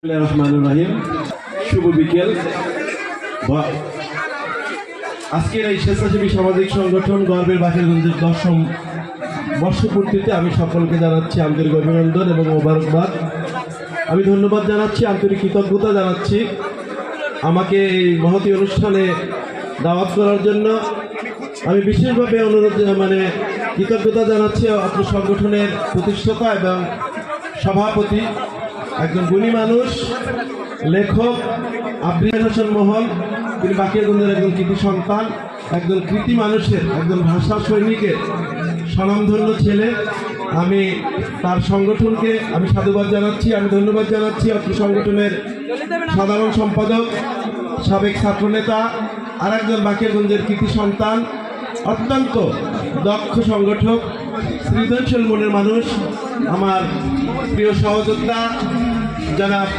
রহমানুর রহিম। শুভ বিকেল। আজকের এই স্বেচ্ছাসেবী সামাজিক সংগঠন গর্বের বাকেরগঞ্জের 10ম বর্ষপূর্তিতে আমি সকলকে জানাচ্ছি আন্তরিক অভিনন্দন এবং মোবারকবাদ। আমি ধন্যবাদ জানাচ্ছি, আন্তরিক কৃতজ্ঞতা জানাচ্ছি আমাকে এই মহতী অনুষ্ঠানে দাওয়াত করার জন্য। আমি বিশেষভাবে কৃতজ্ঞতা জানাচ্ছি আপনার সংগঠনের প্রতিষ্ঠাতা এবং সভাপতি, একজন গুণী মানুষ, লেখক আবরিয়ান হোসেন মোহন। তিনি বাকেরগঞ্জের একজন কৃতি সন্তান, একজন কৃতি মানুষের, একজন ভাষা সৈনিকের স্বনামধন্য ছেলে। আমি তার সংগঠনকে আমি সাধুবাদ জানাচ্ছি, আমি ধন্যবাদ জানাচ্ছি অত্র সংগঠনের সাধারণ সম্পাদক, সাবেক ছাত্রনেতা, আর একজন বাকেরগঞ্জের কৃতি সন্তান, অত্যন্ত দক্ষ সংগঠক, সৃজনশীল মনের মানুষ, আমার প্রিয় সহযোদ্ধা জনাব